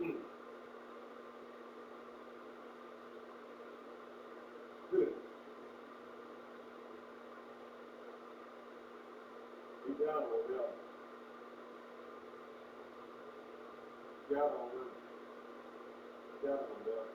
Mm. Good. Be down on them. Down on them. Down on them.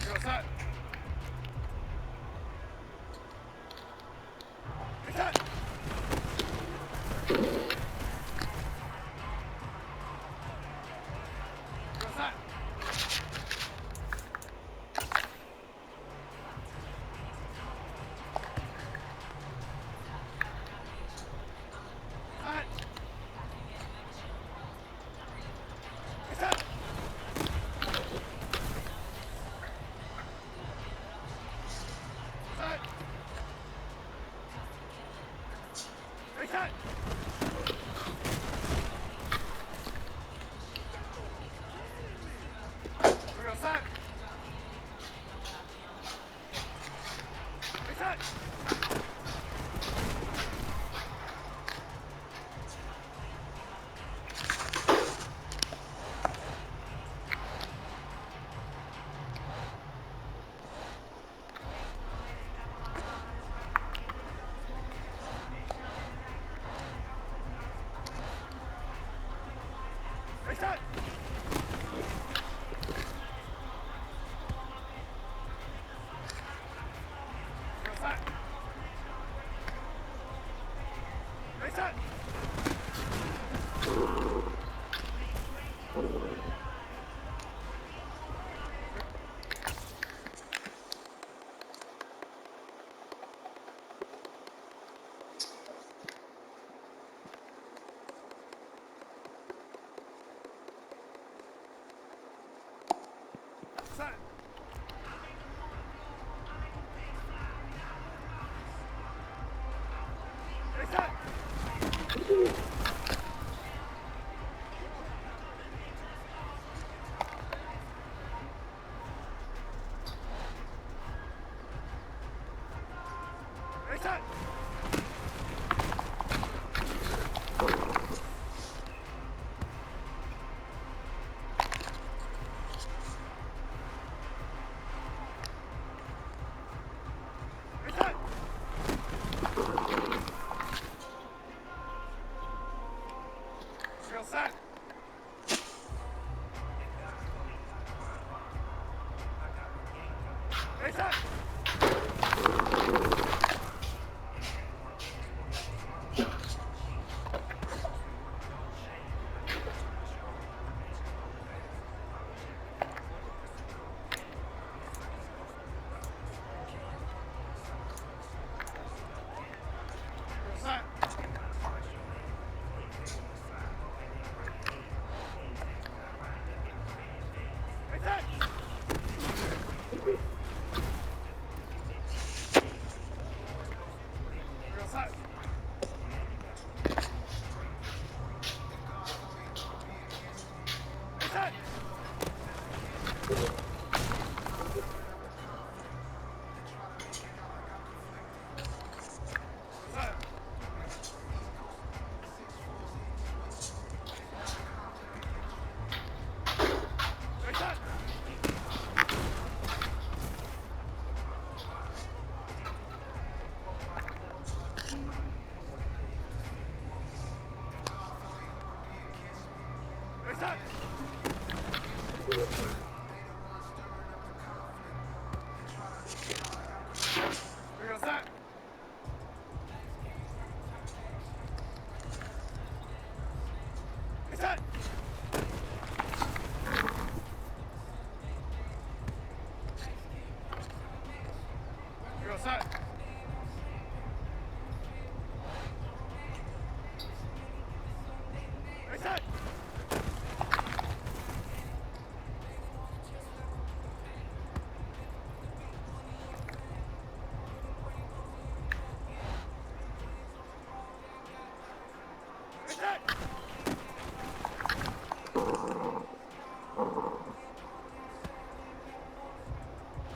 You're set. You're set. You're set. Set. You're set. Set. Reset. You're set. Reset. Reset. You're set. Reset. Set. Reset. Reset. Reset. You're set. Reset. You're set. Reset. You're set. Reset. Set. Reset. Reset. You're set. Reset. You're set. Reset. Reset.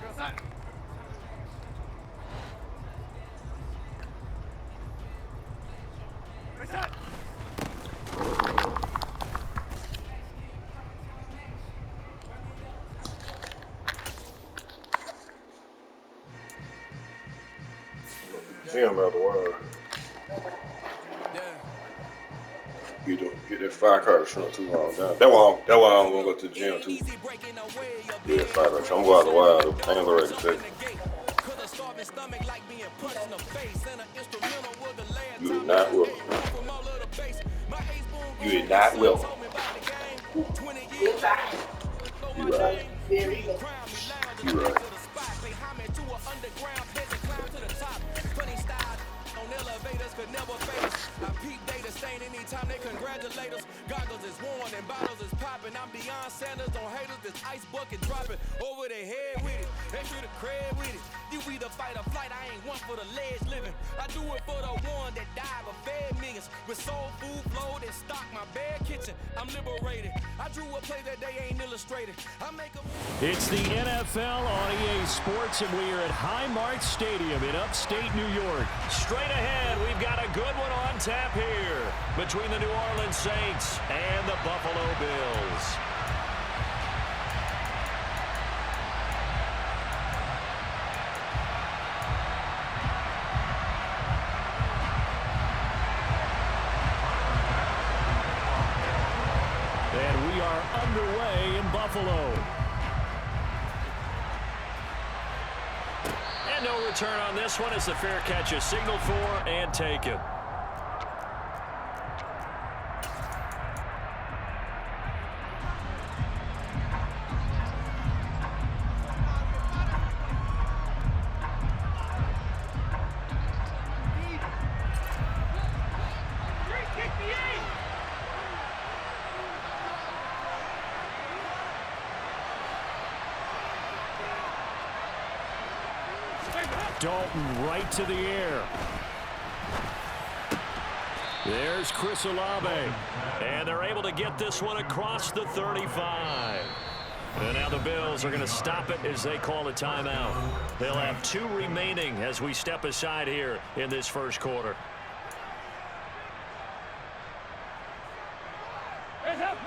You're set. Reset. See him out the wire. Yeah. Get that firecracker shrimp too long down. That's why I'm gonna go to the gym too. Yeah, firecracker shrimp. I'm going out the wild. I ain't gonna ready to say. You are not welcome. You are not welcome. You right. You right. I peep data stain anytime they congratulate us. Goggles is worn and bottles is popping. I'm beyond Sanders on haters. This ice bucket dropping over their head with it. Extra the cred with it. You either fight or flight. I ain't one for the ledge living. I do it for the one that died but fed millions. With soul food flowed and stocked my bare kitchen. I'm liberated. I drew a play that they ain't illustrated. I make a. It's the NFL on EA Sports, and we are at Highmark Stadium in upstate New York. Straight ahead, we've got a good one on tap here between the New Orleans Saints and the Buffalo Bills. And we are underway in Buffalo. And no return on this one as the fair catch is signaled for and taken. Dalton right to the air. There's Chris Olave. And they're able to get this one across the 35. And now the Bills are going to stop it as they call a timeout. They'll have 2 remaining as we step aside here in this first quarter.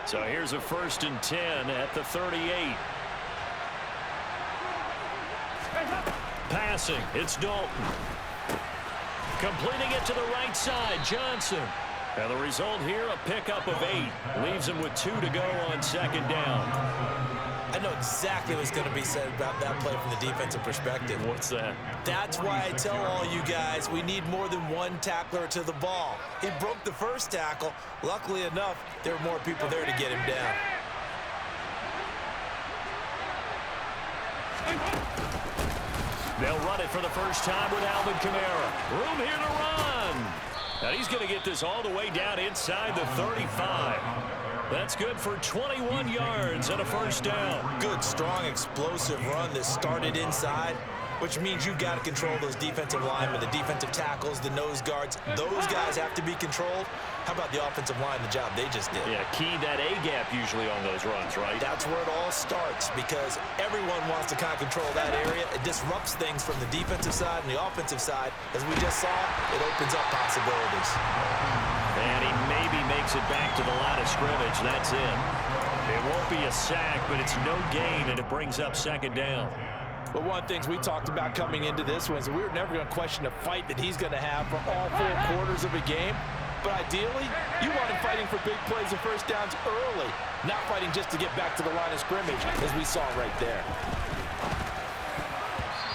So here's a 1st and 10 at the 38. Passing, it's Dalton. Completing it to the right side, Johnson. And the result here, a pickup of 8. Leaves him with 2 to go on 2nd down. I know exactly what's going to be said about that play from the defensive perspective. What's that? That's why I tell all you guys we need more than one tackler to the ball. He broke the first tackle. Luckily enough, there were more people there to get him down. They'll run it for the first time with Alvin Kamara. Room here to run. And he's going to get this all the way down inside the 35. That's good for 21 yards and a 1st down. Good, strong, explosive run that started inside, which means you've got to control those defensive linemen, the defensive tackles, the nose guards. Those guys have to be controlled. How about the offensive line, the job they just did? Yeah, key that A-gap usually on those runs, right? That's where it all starts because everyone wants to kind of control that area. It disrupts things from the defensive side and the offensive side. As we just saw, it opens up possibilities. And he maybe makes it back to the line of scrimmage. That's it. It won't be a sack, but it's no gain, and it brings up 2nd down. But one of the things we talked about coming into this one is we were never going to question the fight that he's going to have for all 4 quarters of a game. But ideally, you want him fighting for big plays and 1st downs early, not fighting just to get back to the line of scrimmage, as we saw right there.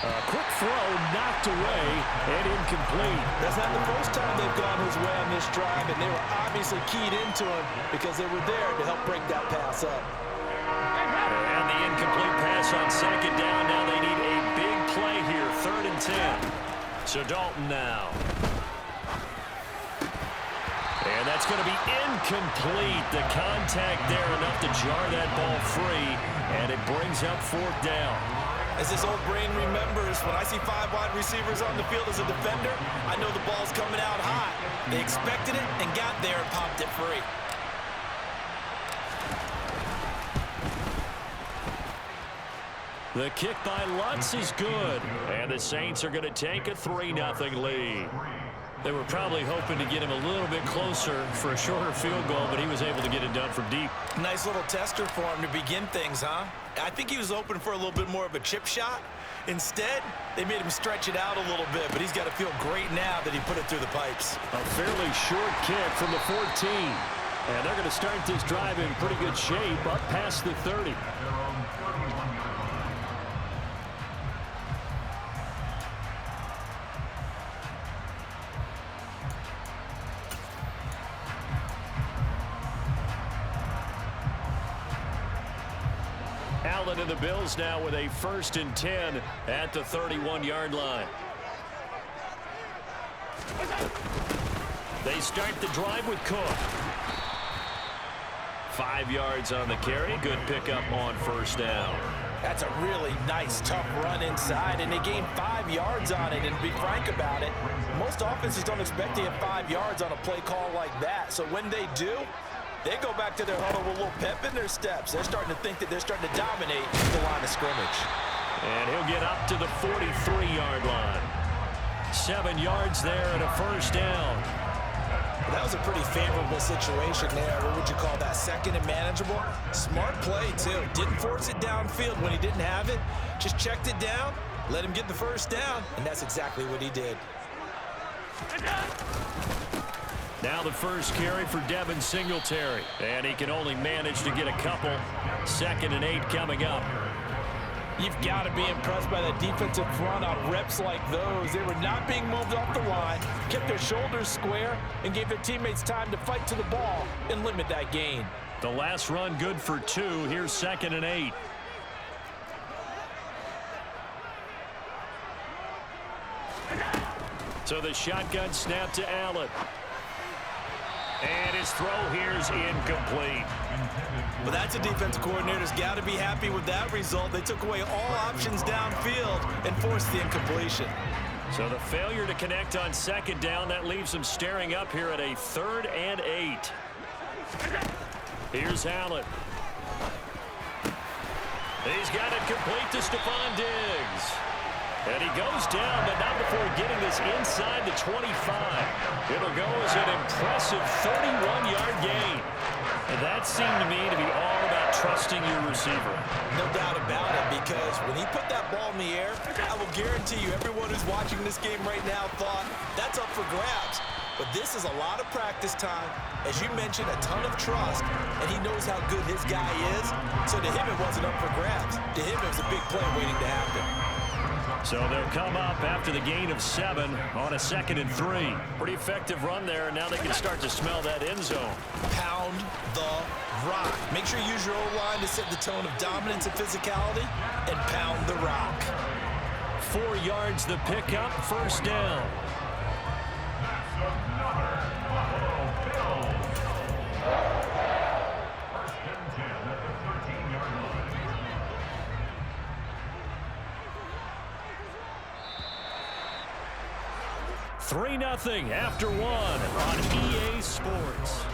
A quick throw knocked away and incomplete. That's not the first time they've gone his way on this drive, and they were obviously keyed into him because they were there to help break that pass up. And the incomplete pass on 2nd down. Now they need a big play here, 3rd and 10. So Dalton now. And that's going to be incomplete. The contact there enough to jar that ball free, and it brings up 4th down. As this old brain remembers, when I see 5 wide receivers on the field as a defender, I know the ball's coming out hot. They expected it and got there and popped it free. The kick by Lutz is good, and the Saints are going to take a 3-0 lead. They were probably hoping to get him a little bit closer for a shorter field goal, but he was able to get it done from deep. Nice little tester for him to begin things, huh? I think he was open for a little bit more of a chip shot. Instead, they made him stretch it out a little bit, but he's got to feel great now that he put it through the pipes. A fairly short kick from the 14. And they're going to start this drive in pretty good shape up past the 30. Allen and the Bills now with a 1st and 10 at the 31-yard line. They start the drive with Cook. 5 yards on the carry. Good pickup on 1st down. That's a really nice, tough run inside, and they gained 5 yards on it. And to be frank about it, most offenses don't expect to get 5 yards on a play call like that. So when they do, they go back to their huddle with a little pep in their steps. They're starting to think that they're starting to dominate the line of scrimmage. And he'll get up to the 43-yard line. 7 yards there and a 1st down. That was a pretty favorable situation there. What would you call that? 2nd and manageable? Smart play, too. Didn't force it downfield when he didn't have it. Just checked it down, let him get the 1st down, and that's exactly what he did. Now the 1st carry for Devin Singletary. And he can only manage to get a couple. 2nd and 8 coming up. You've got to be impressed by that defensive front on reps like those. They were not being moved off the line, kept their shoulders square, and gave their teammates time to fight to the ball and limit that gain. The last run good for 2. Here's 2nd and 8. So the shotgun snap to Allen. And his throw here's incomplete. But that's a defensive coordinator's got to be happy with that result. They took away all options downfield and forced the incompletion. So the failure to connect on 2nd down, that leaves them staring up here at a 3rd and 8. Here's Allen. He's got it complete to Stephon Diggs. And he goes down, but not before getting this inside the 25. It'll go as an impressive 31-yard gain. And that seemed to me to be all about trusting your receiver. No doubt about it, because when he put that ball in the air, I will guarantee you everyone who's watching this game right now thought, that's up for grabs. But this is a lot of practice time. As you mentioned, a ton of trust, and he knows how good his guy is. So to him, it wasn't up for grabs. To him, it was a big play waiting to happen. So they'll come up after the gain of 7 on a 2nd and 3. Pretty effective run there. Now they can start to smell that end zone. Pound the rock. Make sure you use your O-line to set the tone of dominance and physicality, and pound the rock. 4 yards the pickup, 1st down. Three 3-0 after 1 on EA Sports.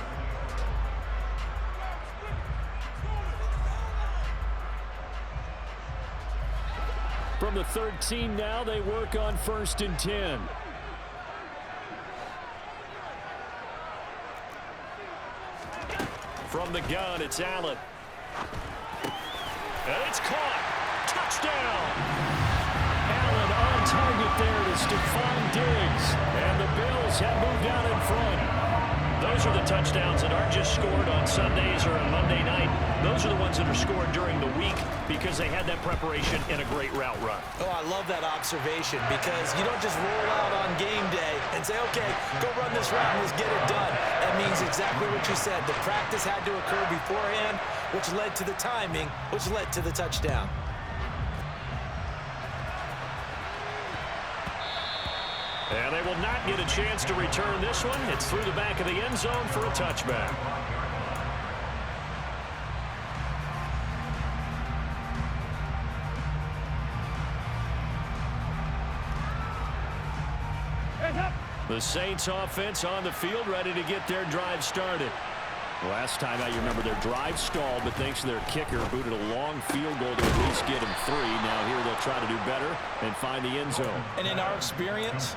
From the 13 now, they work on 1st and 10. From the gun, it's Allen. And it's caught. Touchdown. Allen on target there to Stephon Diggs. And the Bills have moved out in front. Those are the touchdowns that aren't just scored on Sundays or on Monday night. Those are the ones that are scored during the week because they had that preparation in a great route run. Oh, I love that observation because you don't just roll out on game day and say, okay, go run this route and let's get it done. That means exactly what you said. The practice had to occur beforehand, which led to the timing, which led to the touchdown. And they will not get a chance to return this one. It's through the back of the end zone for a touchback. The Saints offense on the field, ready to get their drive started. Last time out, you remember their drive stalled, but thanks to their kicker, booted a long field goal to at least get them 3. Now here they'll try to do better and find the end zone. And in our experience,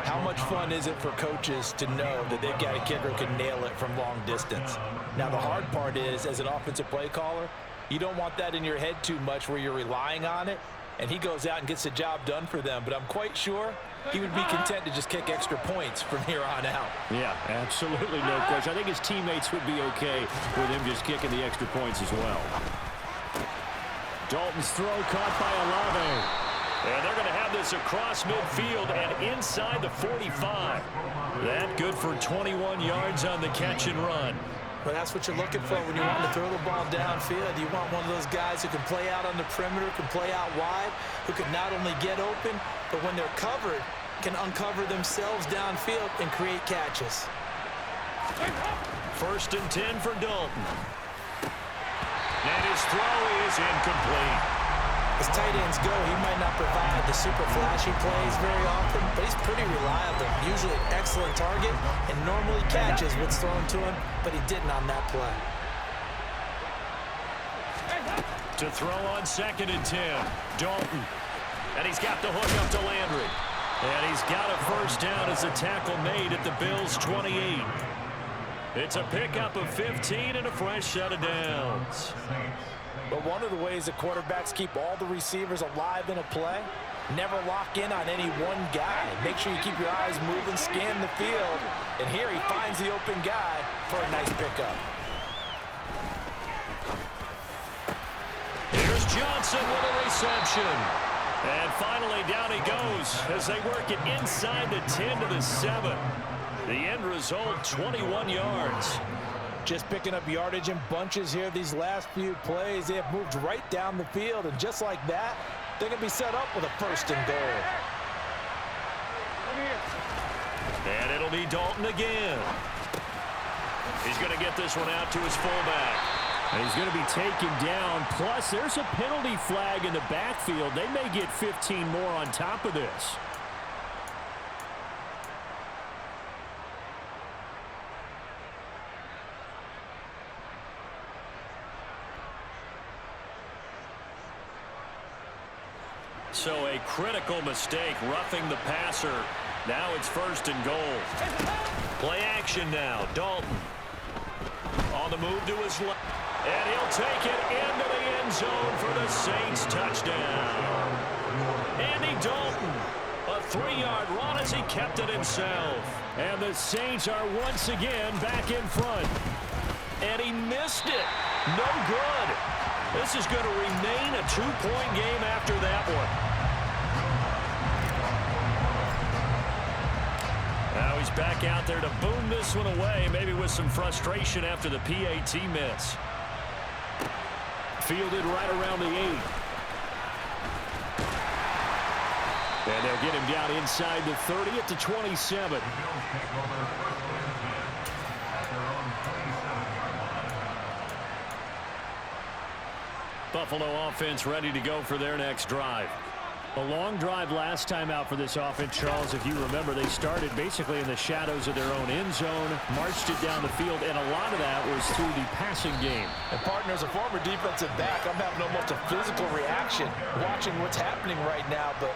how much fun is it for coaches to know that they've got a kicker who can nail it from long distance? Now the hard part is, as an offensive play caller, you don't want that in your head too much where you're relying on it. and he goes out and gets the job done for them. But I'm quite sure he would be content to just kick extra points from here on out. Yeah, absolutely no question. I think his teammates would be okay with him just kicking the extra points as well. Dalton's throw caught by Olave. And they're going to have this across midfield and inside the 45. That good for 21 yards on the catch and run. Well, that's what you're looking for when you want to throw the ball downfield. You want one of those guys who can play out on the perimeter, can play out wide, who can not only get open, but when they're covered, can uncover themselves downfield and create catches. 1st and 10 for Dalton. And his throw is incomplete. As tight ends go, he might not provide the super flashy plays very often, but he's pretty reliable. Usually an excellent target and normally catches what's thrown to him, but he didn't on that play. To throw on 2nd and 10, Dalton. And he's got the hook up to Landry. And he's got a first down as a tackle made at the Bills' 28. It's a pickup of 15 and a fresh set of downs. But one of the ways that quarterbacks keep all the receivers alive in a play, never lock in on any one guy. Make sure you keep your eyes moving, scan the field. And here he finds the open guy for a nice pickup. Here's Johnson with a reception. And finally down he goes as they work it inside the 10 to the 7. The end result, 21 yards. Just picking up yardage in bunches here these last few plays. They have moved right down the field, and just like that, they're going to be set up with a 1st and goal. And it'll be Dalton again. He's going to get this one out to his fullback. And he's going to be taken down. Plus, there's a penalty flag in the backfield. They may get 15 more on top of this. So a critical mistake, roughing the passer. Now it's 1st and goal. Play action now, Dalton. On the move to his left. And he'll take it into the end zone for the Saints touchdown. Andy Dalton, a 3-yard run as he kept it himself. And the Saints are once again back in front. And he missed it. No good. This is going to remain a 2-point game after that one. Now he's back out there to boom this one away, maybe with some frustration after the PAT miss. Fielded right around the 8. And they'll get him down inside the 30 at the 27. Buffalo offense ready to go for their next drive. A long drive last time out for this offense, Charles. If you remember, they started basically in the shadows of their own end zone, marched it down the field, and a lot of that was through the passing game. And partner, as a former defensive back, I'm having almost a physical reaction watching what's happening right now. But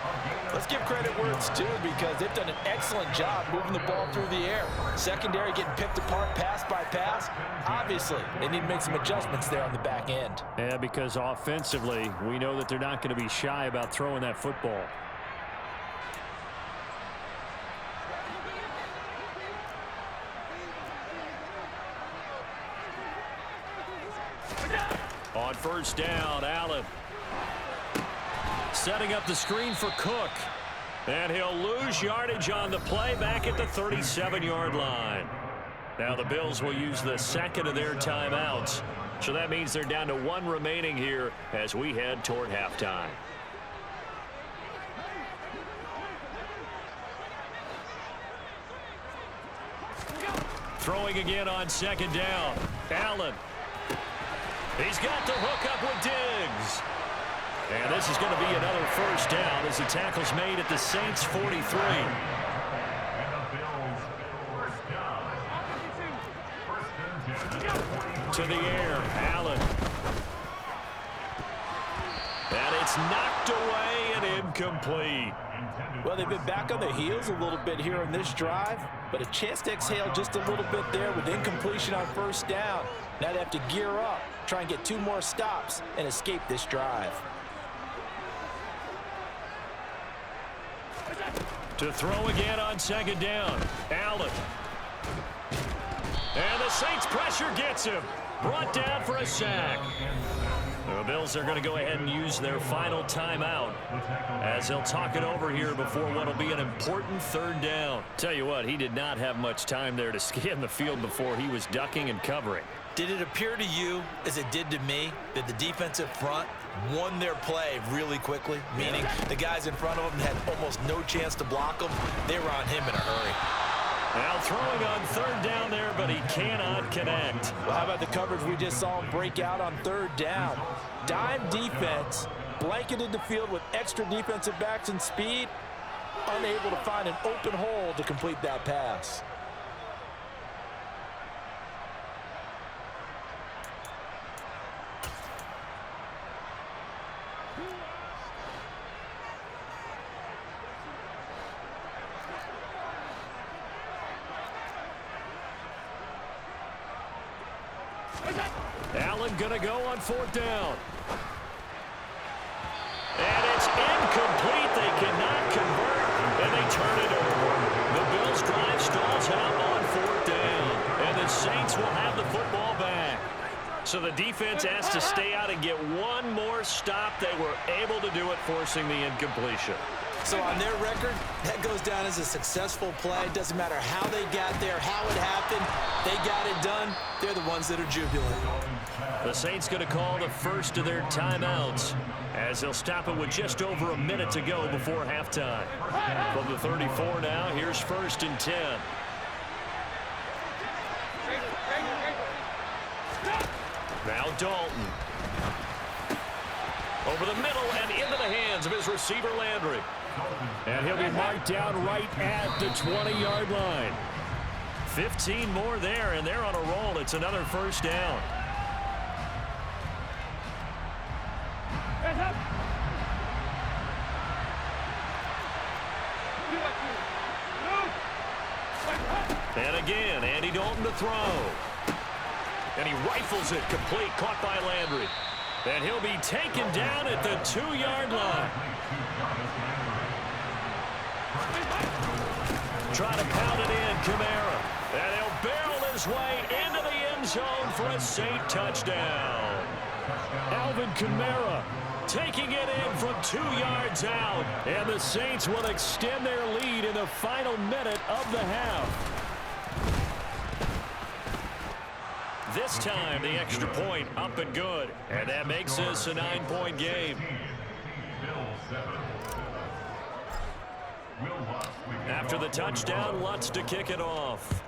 let's give credit where it's due, because they've done an excellent job moving the ball through the air. Secondary getting picked apart pass by pass. Obviously, they need to make some adjustments there on the back end. Yeah, because offensively, we know that they're not going to be shy about throwing that football. On 1st down, Allen. Setting up the screen for Cook. And he'll lose yardage on the play back at the 37-yard line. Now the Bills will use the 2nd of their timeouts. So that means they're down to 1 remaining here as we head toward halftime. Throwing again on 2nd down. Allen. He's got the hook up with Diggs. And this is going to be another 1st down as the tackle's made at the Saints' 43. To the air, Allen. And it's knocked away and incomplete. Well, they've been back on their heels a little bit here on this drive, but a chance to exhale just a little bit there with incompletion on 1st down. Now they have to gear up, try and get 2 more stops, and escape this drive. To throw again on second down. Allen. And the Saints pressure gets him. Brought down for a sack. The Bills are going to go ahead and use their final timeout as they'll talk it over here before what will be an important third down. Tell you what, he did not have much time there to scan the field before he was ducking and covering. Did it appear to you, as it did to me, that the defensive front won their play really quickly? Meaning the guys in front of them had almost no chance to block them. They were on him in a hurry. Now throwing on third down there, but he cannot connect. Well, how about the coverage we just saw him break out on third down? Dime defense, blanketed the field with extra defensive backs and speed, unable to find an open hole to complete that pass. Allen going to go on fourth down. And it's incomplete. They cannot convert, and they turn it over. The Bills drive stalls out on fourth down, and the Saints will have the football back. So the defense has to stay out and get one more stop. They were able to do it, forcing the incompletion. So on their record, that goes down as a successful play. It doesn't matter how they got there, how it happened. They got it done. They're the ones that are jubilant. The Saints going to call the first of their timeouts as they'll stop it with just over a minute to go before halftime. From the 34 now, here's 1st and 10. Now Dalton. Over the middle and into the hands of his receiver Landry. And he'll be marked down right at the 20-yard line. 15 more there, and they're on a roll. It's another first down. And again, Andy Dalton to throw. And he rifles it complete, caught by Landry. And he'll be taken down at the 2-yard line. Trying to pound it in, Kamara. And he'll barrel his way into the end zone for a Saint touchdown. Alvin Kamara taking it in from 2 yards out. And the Saints will extend their lead in the final minute of the half. This time, the extra point up and good. And that makes this a 9-point game. After the touchdown, Lutz to kick it off.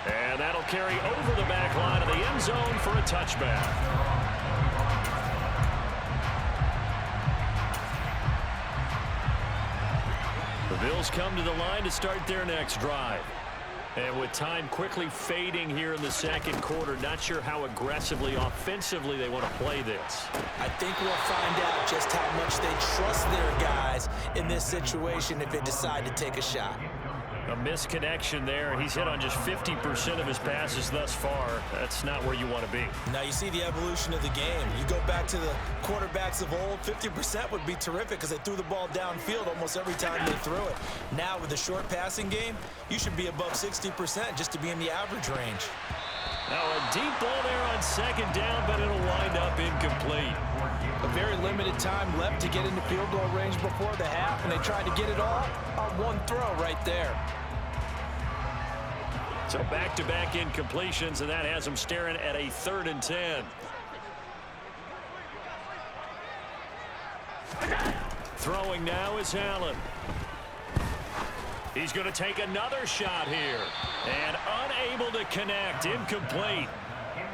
And that'll carry over the back line of the end zone for a touchback. The Bills come to the line to start their next drive. And with time quickly fading here in the second quarter, not sure how aggressively, offensively they want to play this. I think we'll find out just how much they trust their guys in this situation if they decide to take a shot. A misconnection there. He's hit on just 50% of his passes thus far. That's not where you want to be. Now you see the evolution of the game. You go back to the quarterbacks of old, 50% would be terrific because they threw the ball downfield almost every time they threw it. Now with the short passing game, you should be above 60% just to be in the average range. Now a deep ball there on second down, but it'll wind up incomplete. A very limited time left to get into field goal range before the half, and they tried to get it all on one throw right there. So back-to-back incompletions, and that has them staring at a 3rd and 10. Throwing now is Allen. He's going to take another shot here. And unable to connect, incomplete.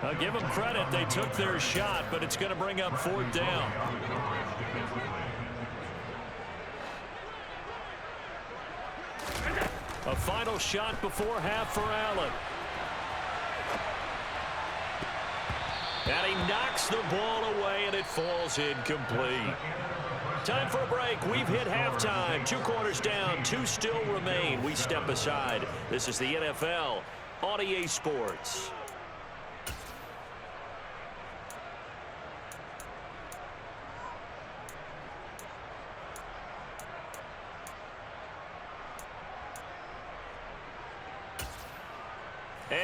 I'll give them credit, they took their shot, but it's going to bring up 4th down. A final shot before half for Allen. And he knocks the ball away, and it falls incomplete. Time for a break. We've hit halftime. 2 quarters down, 2 still remain. We step aside. This is the NFL on EA Sports.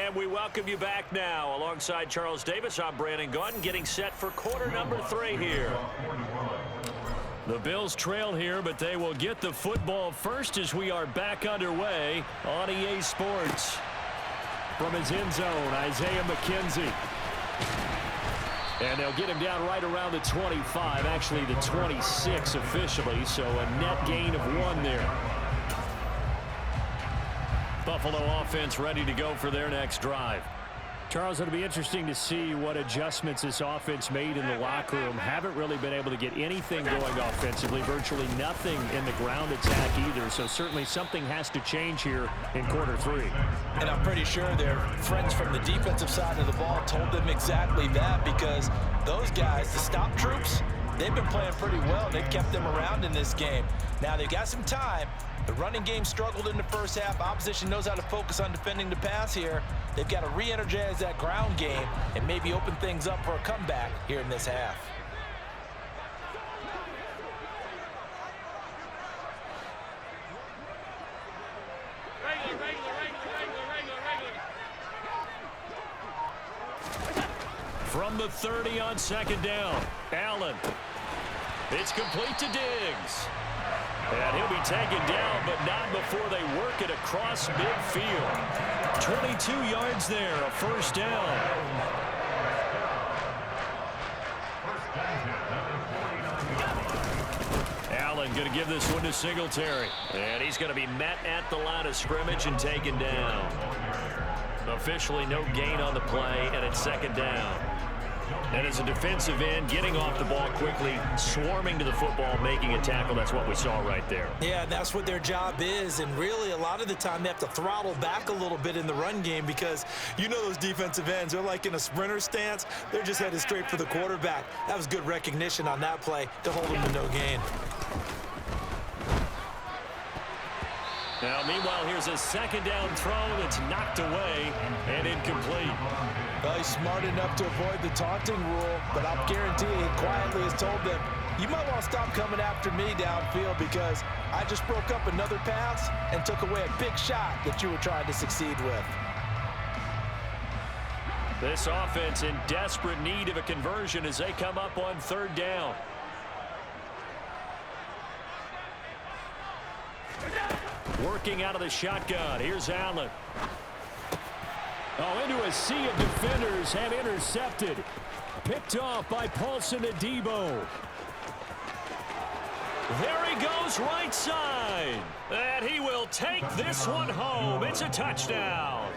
And we welcome you back now. Alongside Charles Davis, I'm Brandon Gaudin, getting set for quarter number 3 here. The Bills trail here, but they will get the football first as we are back underway on EA Sports. From his end zone, Isaiah McKenzie. And they'll get him down right around the 25, actually the 26 officially, so a net gain of 1 there. Buffalo offense ready to go for their next drive. Charles, it'll be interesting to see what adjustments this offense made in the locker room. Haven't really been able to get anything going offensively, virtually nothing in the ground attack either, so certainly something has to change here in quarter 3. And I'm pretty sure their friends from the defensive side of the ball told them exactly that, because those guys, the stop troops, they've been playing pretty well. They've kept them around in this game. Now they've got some time. The running game struggled in the first half. Opposition knows how to focus on defending the pass here. They've got to re-energize that ground game and maybe open things up for a comeback here in this half. From the 30 on second down, Allen. It's complete to Diggs. And he'll be taken down, but not before they work it across midfield. 22 yards there, a first down. Allen going to give this one to Singletary. And he's going to be met at the line of scrimmage and taken down. Officially no gain on the play, and it's second down. And as a defensive end, getting off the ball quickly, swarming to the football, making a tackle, that's what we saw right there. Yeah, that's what their job is, and really a lot of the time they have to throttle back a little bit in the run game, because you know those defensive ends, they're like in a sprinter stance. They're just headed straight for the quarterback. That was good recognition on that play to hold them to no gain. Now, meanwhile, here's a second down throw that's knocked away and incomplete. Well, he's smart enough to avoid the taunting rule, but I'll guarantee you he quietly has told them, you might want to stop coming after me downfield, because I just broke up another pass and took away a big shot that you were trying to succeed with. This offense in desperate need of a conversion as they come up on third down. Working out of the shotgun. Here's Allen. Oh, into a sea of defenders, and intercepted. Picked off by Paulson Adebo. There he goes, right side. And he will take this one home. It's a touchdown.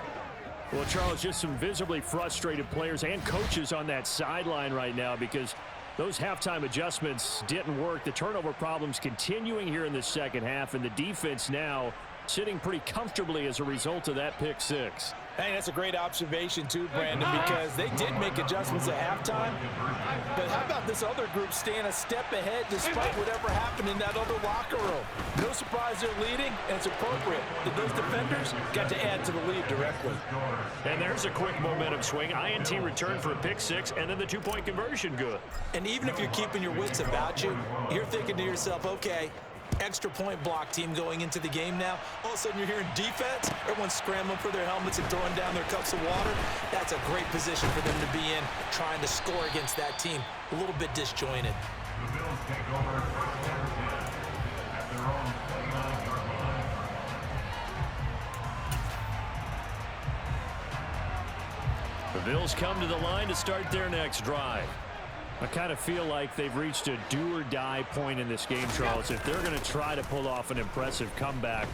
Well, Charles, just some visibly frustrated players and coaches on that sideline right now, because those halftime adjustments didn't work. The turnover problems continuing here in the second half, and the defense now sitting pretty comfortably as a result of that pick six. Hey, that's a great observation too, Brandon, because they did make adjustments at halftime. But how about this other group staying a step ahead despite whatever happened in that other locker room? No surprise they're leading, and it's appropriate that those defenders got to add to the lead directly. And there's a quick momentum swing. INT return for a pick six, and then the two-point conversion good. And even if you're keeping your wits about you, you're thinking to yourself, okay, extra point block team going into the game now. All of a sudden you're hearing defense. Everyone's scrambling for their helmets and throwing down their cups of water. That's a great position for them to be in, trying to score against that team. A little bit disjointed. The Bills take over at their own 29-yard line. The Bills come to the line to start their next drive. I kind of feel like they've reached a do-or-die point in this game, Charles. If they're going to try to pull off an impressive comeback,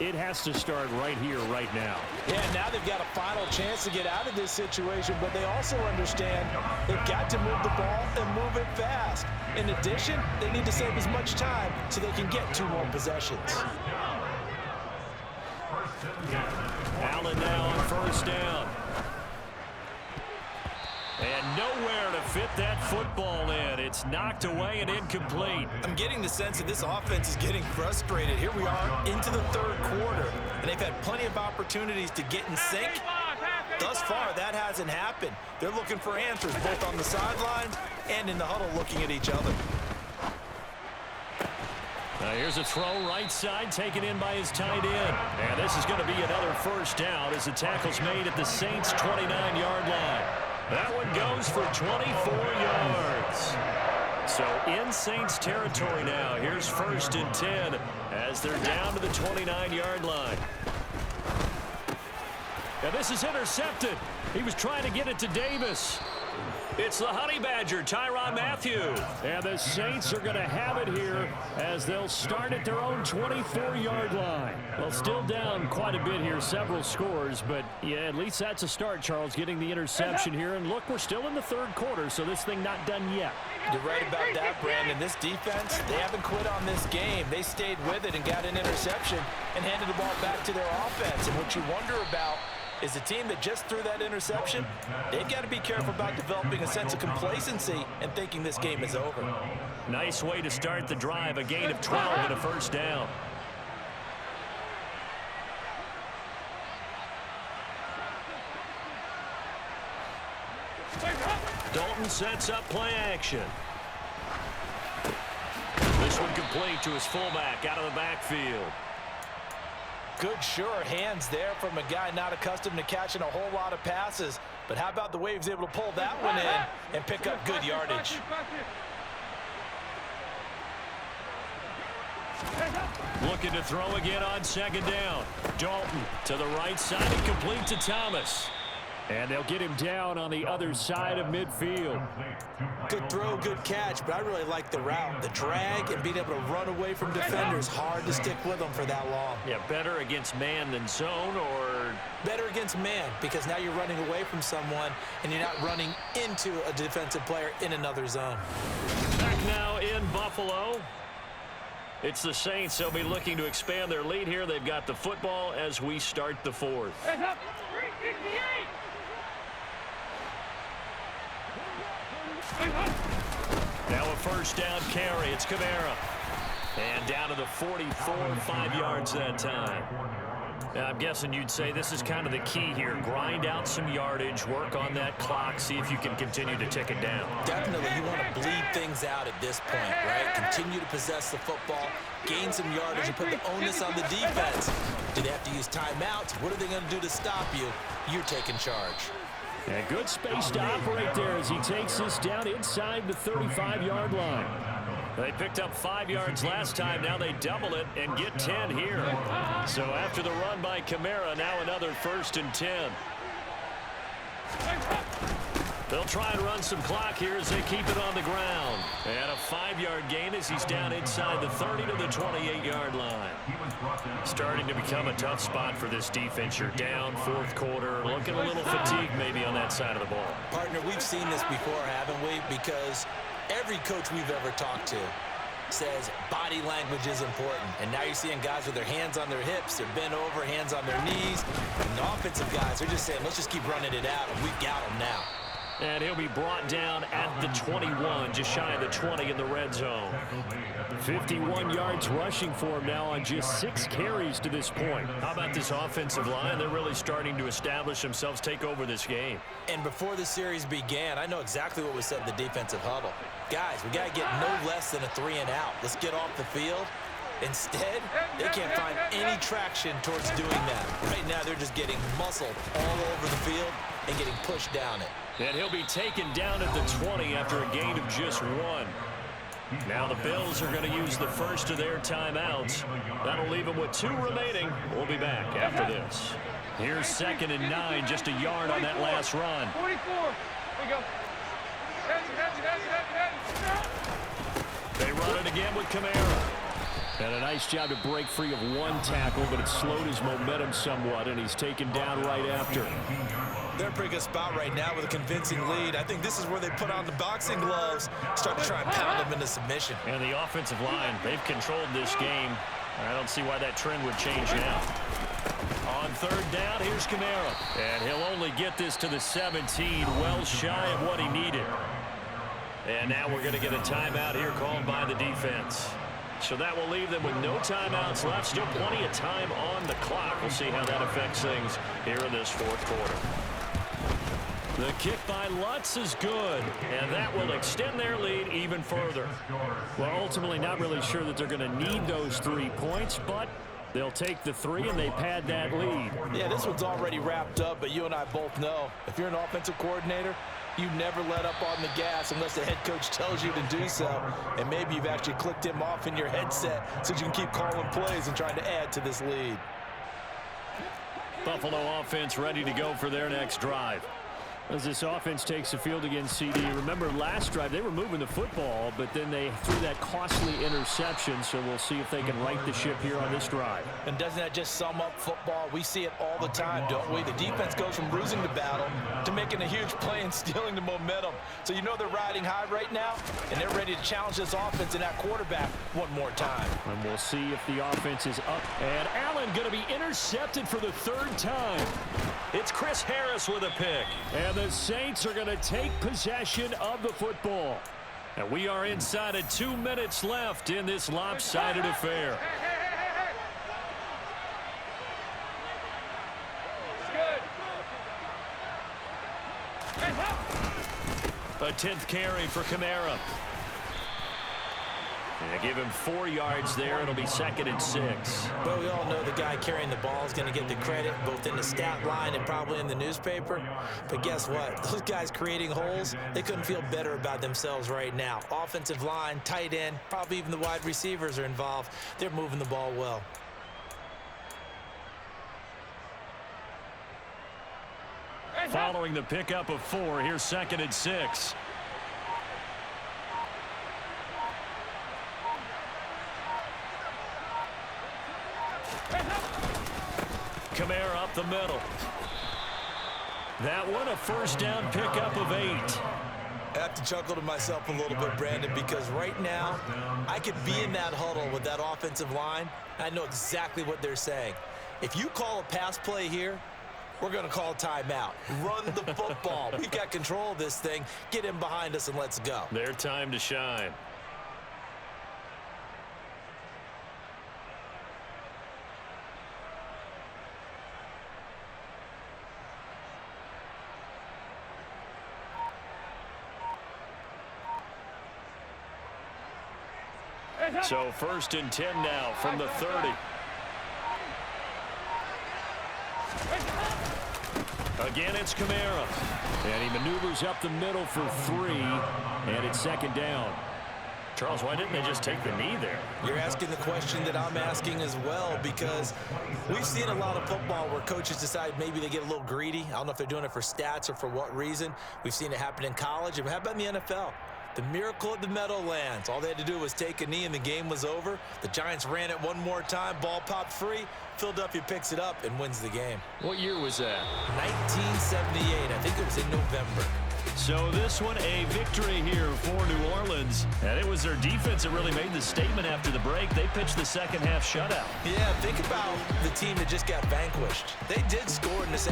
it has to start right here, right now. Yeah, now they've got a final chance to get out of this situation, but they also understand they've got to move the ball and move it fast. In addition, they need to save as much time so they can get 2 more possessions. Allen now on first down. And nowhere to fit that football in. It's knocked away and incomplete. I'm getting the sense that this offense is getting frustrated. Here we are into the third quarter, and they've had plenty of opportunities to get in sync. Thus far, that hasn't happened. They're looking for answers both on the sidelines and in the huddle looking at each other. Here's a throw right side taken in by his tight end. And this is going to be another first down as the tackle's made at the Saints' 29-yard line. That one goes for 24 yards. So in Saints territory now. Here's 1st and 10 as they're down to the 29-yard line. And this is intercepted. He was trying to get it to Davis. It's the Honey Badger, Tyrann Mathieu. And the Saints are going to have it here as they'll start at their own 24-yard line. Well, still down quite a bit here, several scores, but yeah, at least that's a start, Charles, getting the interception here. And look, we're still in the 3rd quarter, so this thing not done yet. You're right about that, Brandon. This defense, they haven't quit on this game. They stayed with it and got an interception and handed the ball back to their offense. And what you wonder about is the team that just threw that interception, they've got to be careful about developing a sense of complacency and thinking this game is over. Nice way to start the drive, a gain of 12 and a first down. Dalton sets up play action. This one complete to his fullback out of the backfield. Good, sure hands there from a guy not accustomed to catching a whole lot of passes. But how about the way he was able to pull that one in and pick up good yardage? Looking to throw again on 2nd down. Dalton to the right side and complete to Thomas. And they'll get him down on the other side of midfield. Good throw, good catch, but I really like the route. The drag and being able to run away from defenders. Hard to stick with them for that long. Yeah, better against man than zone, or? Better against man, because now you're running away from someone and you're not running into a defensive player in another zone. Back now in Buffalo. It's the Saints. They'll be looking to expand their lead here. They've got the football as we start the 4th. Now a first down carry. It's Kamara. And down to the 44, 5 yards that time. Now, I'm guessing you'd say this is kind of the key here. Grind out some yardage, work on that clock, see if you can continue to tick it down. Definitely, you want to bleed things out at this point, right? Continue to possess the football, gain some yardage, and put the onus on the defense. Do they have to use timeouts? What are they going to do to stop you? You're taking charge. And good space to operate there as he takes this down inside the 35-yard line. They picked up 5 yards last time. Now they double it and get 10 here. So after the run by Kamara, now another 1st and 10. They'll try and run some clock here as they keep it on the ground. And a 5-yard gain as he's down inside the 30 to the 28-yard line. Starting to become a tough spot for this defense. You're down 4th quarter, looking a little fatigued maybe on that side of the ball. Partner, we've seen this before, haven't we? Because every coach we've ever talked to says body language is important. And now you're seeing guys with their hands on their hips, they're bent over, hands on their knees. And the offensive guys are just saying, let's just keep running it out, and we've got them now. And he'll be brought down at the 21, just shy of the 20 in the red zone. 51 yards rushing for him now on just 6 carries to this point. How about this offensive line? They're really starting to establish themselves, take over this game. And before the series began, I know exactly what was said in the defensive huddle. Guys, we got to get no less than a 3 and out. Let's get off the field. Instead, they can't find any traction towards doing that. Right now, they're just getting muscled all over the field and getting pushed down it. And he'll be taken down at the 20 after a gain of just 1. Now the Bills are going to use the first of their timeouts. That'll leave them with 2 remaining. We'll be back after this. Here's 2nd and 9, just a yard on that last run. 44. Here we go. They run it again with Kamara. And a nice job to break free of 1 tackle, but it slowed his momentum somewhat, and he's taken down right after. They're in a pretty good spot right now with a convincing lead. I think this is where they put on the boxing gloves, start to try and pound them into submission. And the offensive line, they've controlled this game. I don't see why that trend would change now. On 3rd down, here's Kamara. And he'll only get this to the 17, well shy of what he needed. And now we're going to get a timeout here called by the defense. So that will leave them with no timeouts left. Still plenty of time on the clock. We'll see how that affects things here in this 4th quarter. The kick by Lutz is good, and that will extend their lead even further. Well, ultimately not really sure that they're going to need those 3 points, but they'll take the 3 and they pad that lead. Yeah, this one's already wrapped up, but you and I both know if you're an offensive coordinator, you never let up on the gas unless the head coach tells you to do so. And maybe you've actually clicked him off in your headset so you can keep calling plays and trying to add to this lead. Buffalo offense ready to go for their next drive. As this offense takes the field against CD, remember last drive they were moving the football, but then they threw that costly interception, so we'll see if they can right the ship here on this drive. And doesn't that just sum up football? We see it all the time, don't we? The defense goes from losing the battle to making a huge play and stealing the momentum. So you know they're riding high right now, and they're ready to challenge this offense and that quarterback one more time. And we'll see if the offense is up. And Allen going to be intercepted for the 3rd time. It's Chris Harris with a pick. And the Saints are going to take possession of the football. And we are inside of 2 minutes left in this lopsided affair. A 10th carry for Kamara. And give him 4 yards there. It'll be 2nd and 6. But we all know the guy carrying the ball is going to get the credit both in the stat line and probably in the newspaper. But guess what? Those guys creating holes, they couldn't feel better about themselves right now. Offensive line, tight end, probably even the wide receivers are involved. They're moving the ball well. Following the pickup of 4, here's 2nd and 6. Kamara up the middle. That one a 1st down pickup of 8. I have to chuckle to myself a little bit, Brandon, because right now I could be in that huddle with that offensive line, and I know exactly what they're saying. If you call a pass play here, we're going to call timeout. Run the football. We've got control of this thing. Get him behind us and let's go. Their time to shine. So 1st and 10 now from the 30. Again, it's Kamara. And he maneuvers up the middle for 3. And it's 2nd down. Charles, why didn't they just take the knee there? You're asking the question that I'm asking as well, because we've seen a lot of football where coaches decide maybe they get a little greedy. I don't know if they're doing it for stats or for what reason. We've seen it happen in college. And how about in the NFL? The miracle of the Meadowlands. All they had to do was take a knee and the game was over. The Giants ran it one more time. Ball popped free. Philadelphia picks it up and wins the game. What year was that? 1978. I think it was in November. So this one a victory here for New Orleans. And it was their defense that really made the statement after the break. They pitched the 2nd half shutout. Yeah, think about the team that just got vanquished. They did score in the second